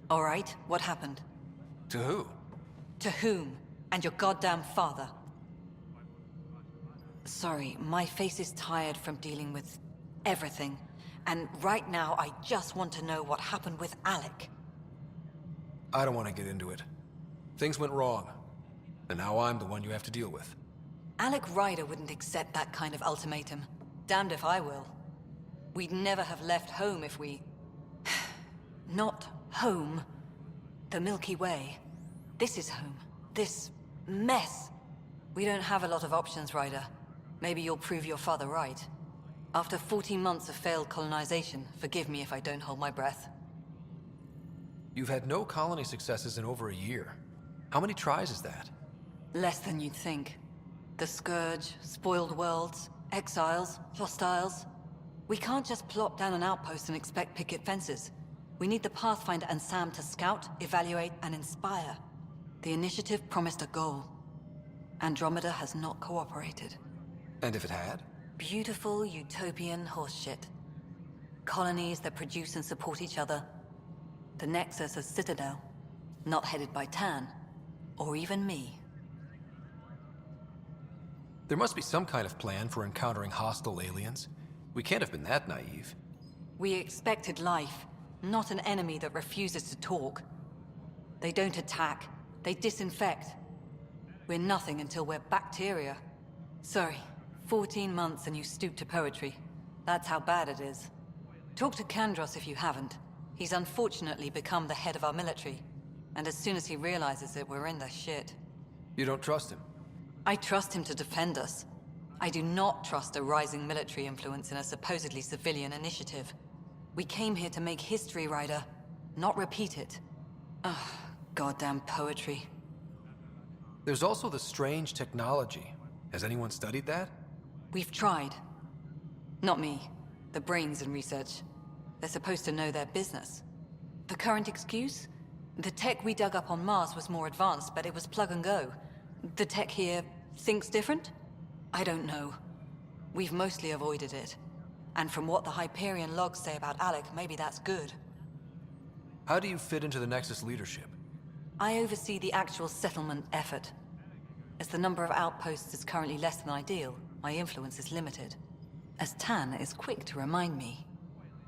All right, what happened? To who? To whom? And your goddamn father. Sorry, my face is tired from dealing with everything. And right now, I just want to know what happened with Alec. I don't want to get into it. Things went wrong. And now I'm the one you have to deal with. Alec Ryder wouldn't accept that kind of ultimatum. Damned if I will. We'd never have left home if we... Not home. The Milky Way. This is home. This mess. We don't have a lot of options, Ryder. Maybe you'll prove your father right. After 14 months of failed colonization, forgive me if I don't hold my breath. You've had no colony successes in over a year. How many tries is that? Less than you'd think. The Scourge, spoiled worlds, exiles, hostiles. We can't just plop down an outpost and expect picket fences. We need the Pathfinder and Sam to scout, evaluate, and inspire. The initiative promised a goal. Andromeda has not cooperated. And if it had? Beautiful utopian horseshit. Colonies that produce and support each other. The Nexus a citadel, not headed by Tan, or even me. There must be some kind of plan for encountering hostile aliens. We can't have been that naive. We expected life, not an enemy that refuses to talk. They don't attack, they disinfect. We're nothing until we're bacteria. Sorry, 14 months and you stoop to poetry. That's how bad it is. Talk to Kandros if you haven't. He's unfortunately become the head of our military. And as soon as he realizes it, we're in the shit. You don't trust him? I trust him to defend us. I do not trust a rising military influence in a supposedly civilian initiative. We came here to make history, Ryder, not repeat it. Ugh, goddamn poetry. There's also the strange technology. Has anyone studied that? We've tried. Not me. The brains in research. They're supposed to know their business. The current excuse? The tech we dug up on Mars was more advanced, but it was plug and go. The tech here thinks different? I don't know. We've mostly avoided it. And from what the Hyperion logs say about Alec, maybe that's good. How do you fit into the Nexus leadership? I oversee the actual settlement effort. As the number of outposts is currently less than ideal, my influence is limited. As Tan is quick to remind me.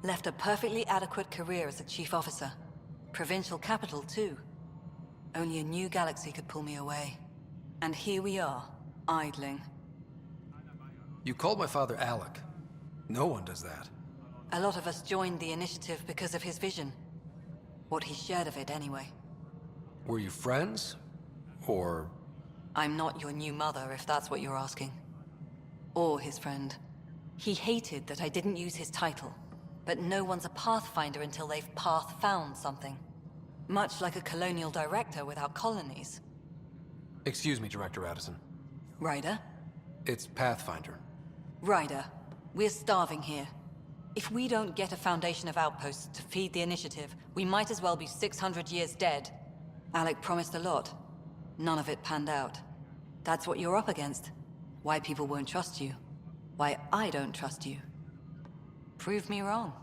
Left a perfectly adequate career as a chief officer. Provincial capital, too. Only a new galaxy could pull me away. And here we are, idling. You called my father Alec. No one does that. A lot of us joined the initiative because of his vision. What he shared of it, anyway. Were you friends? Or... I'm not your new mother, if that's what you're asking. Or his friend. He hated that I didn't use his title. But no one's a Pathfinder until they've path-found something. Much like a colonial director without colonies. Excuse me, Director Addison. Ryder? It's Pathfinder. Ryder, we're starving here. If we don't get a foundation of outposts to feed the initiative, we might as well be 600 years dead. Alec promised a lot. None of it panned out. That's what you're up against. Why people won't trust you. Why I don't trust you. Prove me wrong.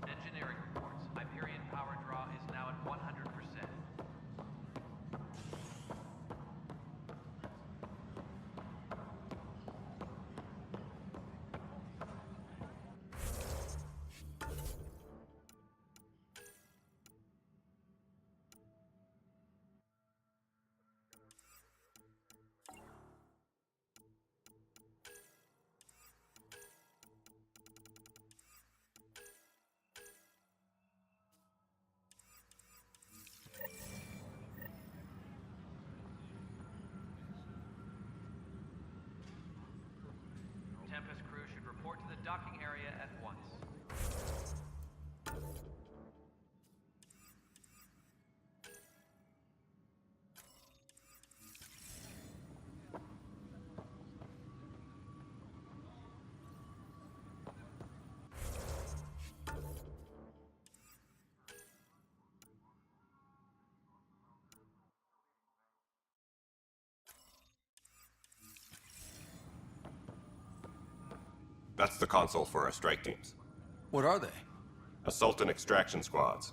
Engineering reports. Hyperion power draw is now at 100%. That's the console for our strike teams. What are they? Assault and extraction squads.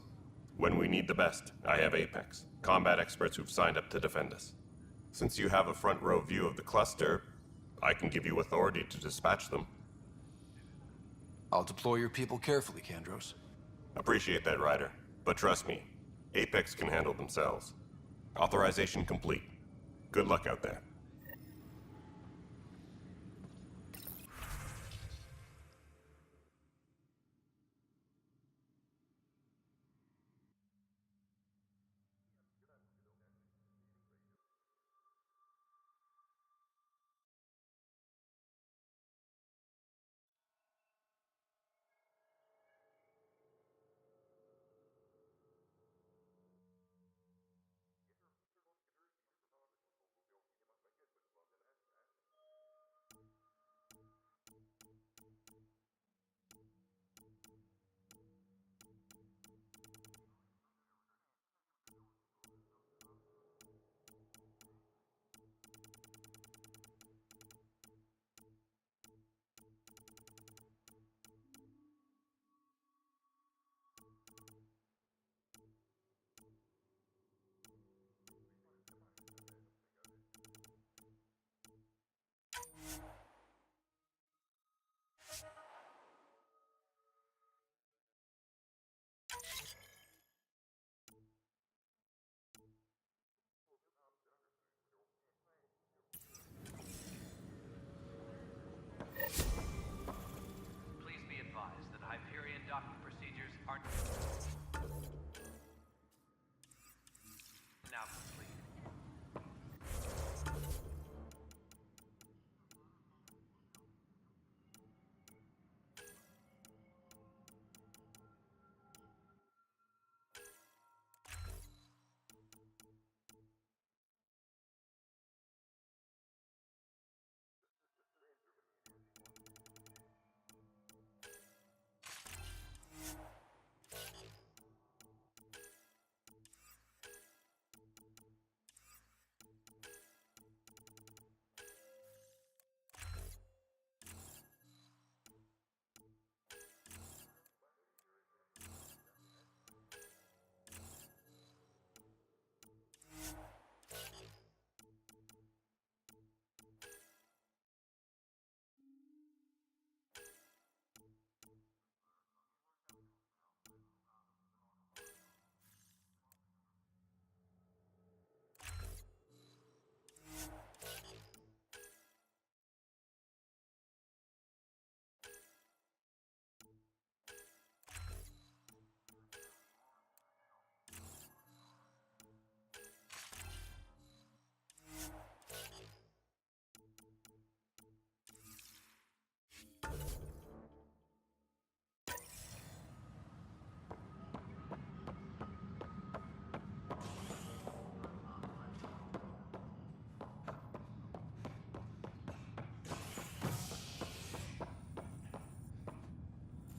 When we need the best, I have Apex, combat experts who've signed up to defend us. Since you have a front row view of the cluster, I can give you authority to dispatch them. I'll deploy your people carefully, Kandros. Appreciate that, Ryder. But trust me, Apex can handle themselves. Authorization complete. Good luck out there. Please be advised that Hyperion docking procedures are now complete.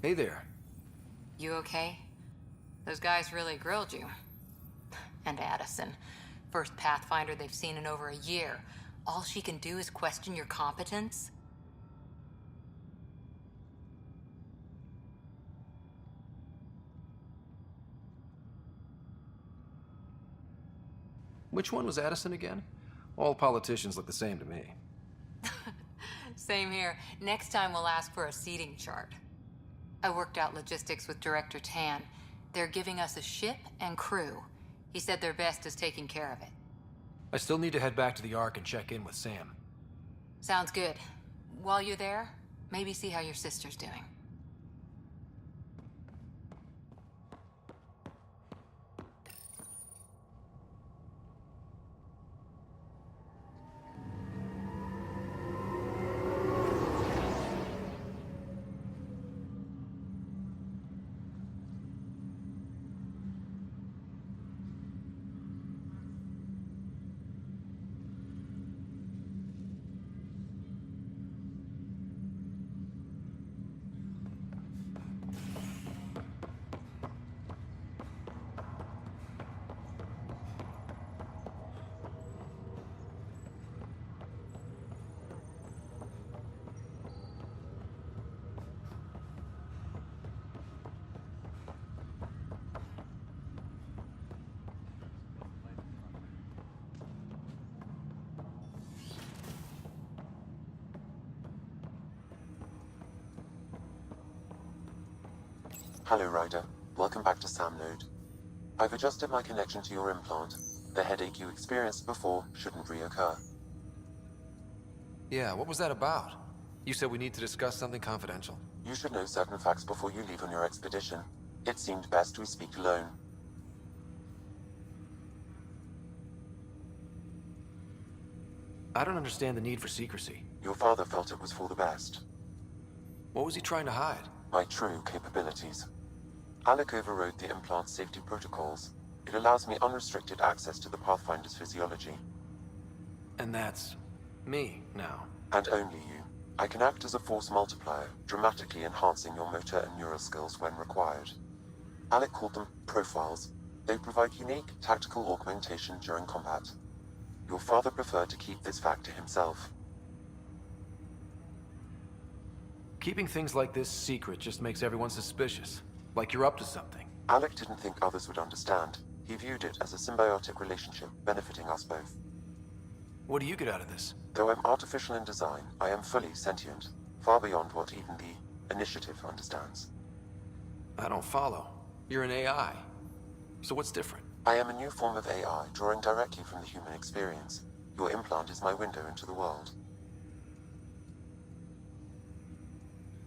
Hey there. You okay? Those guys really grilled you. And Addison. First Pathfinder they've seen in over a year. All she can do is question your competence? Which one was Addison again? All politicians look the same to me. Same here. Next time we'll ask for a seating chart. I worked out logistics with Director Tan. They're giving us a ship and crew. He said their best is taking care of it. I still need to head back to the Ark and check in with Sam. Sounds good. While you're there, maybe see how your sister's doing. Hello, Ryder. Welcome back to Sam Node. I've adjusted my connection to your implant. The headache you experienced before shouldn't reoccur. Yeah, what was that about? You said we need to discuss something confidential. You should know certain facts before you leave on your expedition. It seemed best we speak alone. I don't understand the need for secrecy. Your father felt it was for the best. What was he trying to hide? My true capabilities. Alec overrode the implant's safety protocols. It allows me unrestricted access to the Pathfinder's physiology. And that's me now. And only you. I can act as a force multiplier, dramatically enhancing your motor and neural skills when required. Alec called them profiles. They provide unique, tactical augmentation during combat. Your father preferred to keep this fact to himself. Keeping things like this secret just makes everyone suspicious. Like you're up to something. Alec didn't think others would understand. He viewed it as a symbiotic relationship, benefiting us both. What do you get out of this? Though I'm artificial in design, I am fully sentient, far beyond what even the Initiative understands. I don't follow. You're an AI. So what's different? I am a new form of AI, drawing directly from the human experience. Your implant is my window into the world.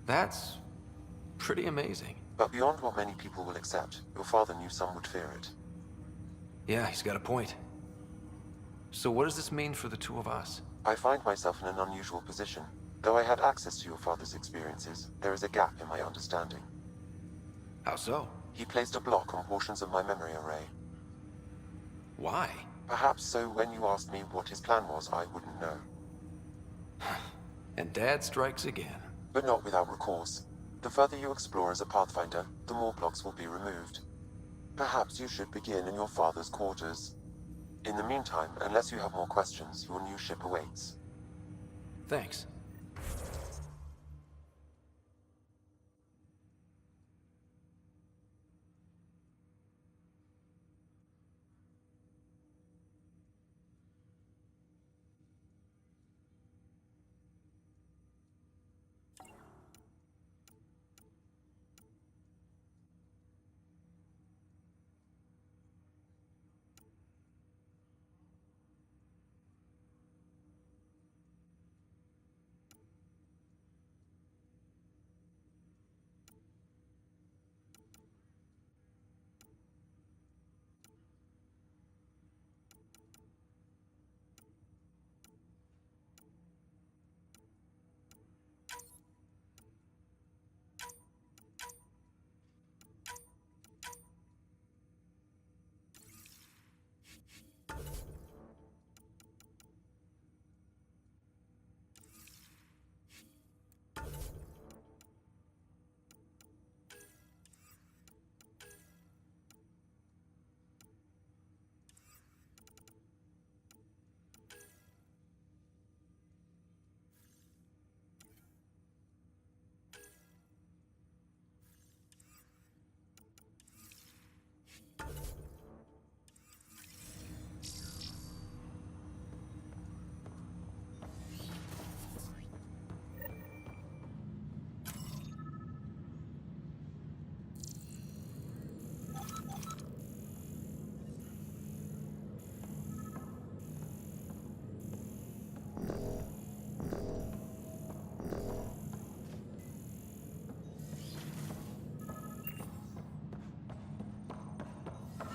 That's pretty amazing. But beyond what many people will accept, your father knew some would fear it. Yeah, he's got a point. So what does this mean for the two of us? I find myself in an unusual position. Though I had access to your father's experiences, there is a gap in my understanding. How so? He placed a block on portions of my memory array. Why? Perhaps so when you asked me what his plan was, I wouldn't know. And Dad strikes again. But not without recourse. The further you explore as a Pathfinder, the more blocks will be removed. Perhaps you should begin in your father's quarters. In the meantime, unless you have more questions, your new ship awaits. Thanks.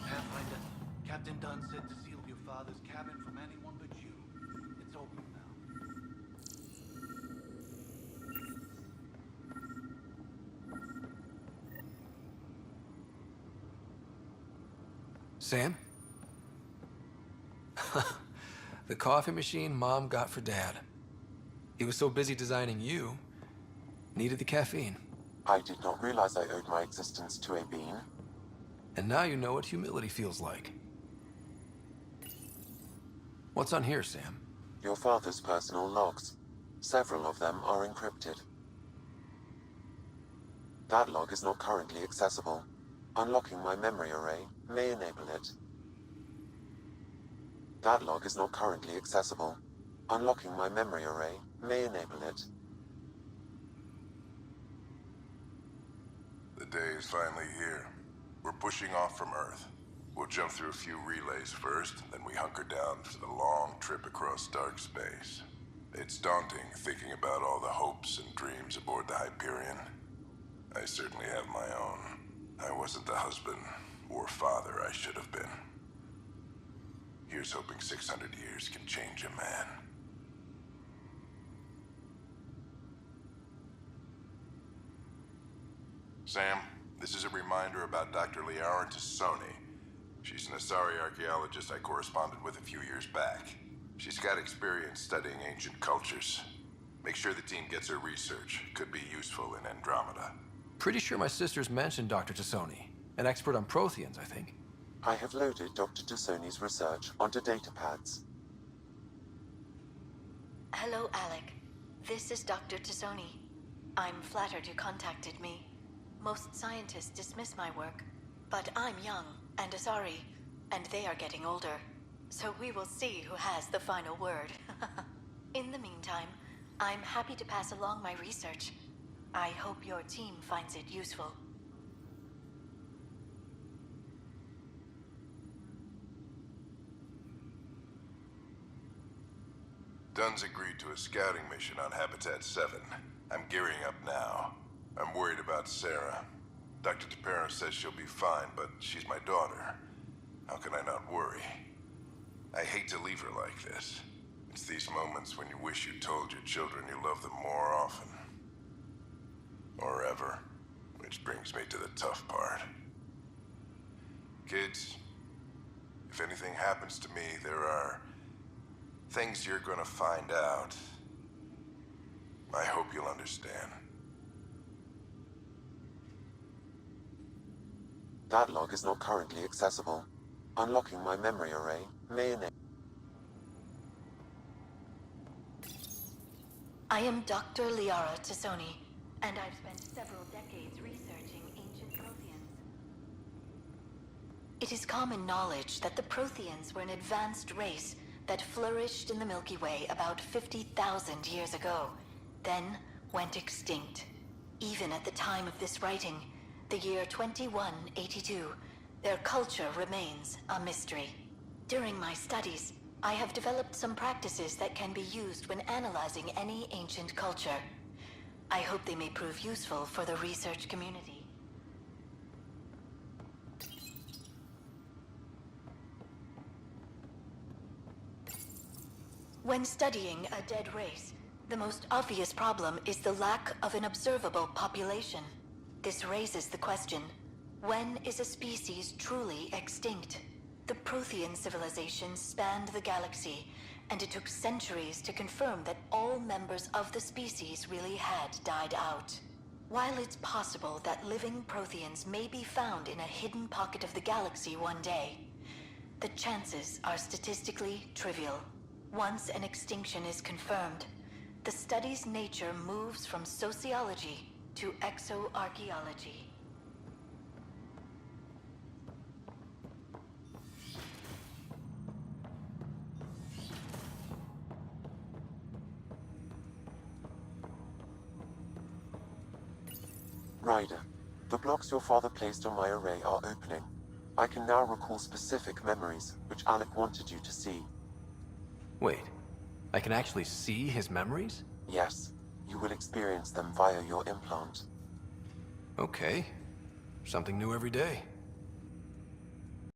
Pathfinder, Captain Dunn said to seal your father's cabin from anyone but you. It's open now. Sam? The coffee machine Mom got for Dad. He was so busy designing you, needed the caffeine. I did not realize I owed my existence to a being. And now you know what humility feels like. What's on here, Sam? Your father's personal logs. Several of them are encrypted. That log is not currently accessible. Unlocking my memory array may enable it. That log is not currently accessible. Unlocking my memory array may enable it. The day is finally here. We're pushing off from Earth. We'll jump through a few relays first, then we hunker down for the long trip across dark space. It's daunting thinking about all the hopes and dreams aboard the Hyperion. I certainly have my own. I wasn't the husband or father I should have been. Here's hoping 600 years can change a man. Sam, this is a reminder about Dr. Liara Tassoni. She's an Asari archaeologist I corresponded with a few years back. She's got experience studying ancient cultures. Make sure the team gets her research. Could be useful in Andromeda. Pretty sure my sisters mentioned Dr. Tassoni. An expert on Protheans, I think. I have loaded Dr. Tassoni's research onto datapads. Hello, Alec. This is Dr. Tassoni. I'm flattered you contacted me. Most scientists dismiss my work, but I'm young and Asari, and they are getting older. So we will see who has the final word. In the meantime, I'm happy to pass along my research. I hope your team finds it useful. Dunn's agreed to a scouting mission on Habitat 7. I'm gearing up now. I'm worried about Sarah. Dr. Tapero says she'll be fine, but she's my daughter. How can I not worry? I hate to leave her like this. It's these moments when you wish you told your children you love them more often. Or ever. Which brings me to the tough part. Kids, if anything happens to me, there are things you're gonna find out. I hope you'll understand. That log is not currently accessible. Unlocking my memory array may enable. I am Dr. Liara Tassoni, and I've spent several decades researching ancient Protheans. It is common knowledge that the Protheans were an advanced race that flourished in the Milky Way about 50,000 years ago, then went extinct. Even at the time of this writing, the year 2182, their culture remains a mystery. During my studies, I have developed some practices that can be used when analyzing any ancient culture. I hope they may prove useful for the research community. When studying a dead race, the most obvious problem is the lack of an observable population. This raises the question, when is a species truly extinct? The Prothean civilization spanned the galaxy, and it took centuries to confirm that all members of the species really had died out. While it's possible that living Protheans may be found in a hidden pocket of the galaxy one day, the chances are statistically trivial. Once an extinction is confirmed, the study's nature moves from sociology to exoarchaeology. Ryder, the blocks your father placed on my array are opening. I can now recall specific memories, which Alec wanted you to see. Wait, I can actually see his memories? Yes, you will experience them via your implant. Okay. Something new every day.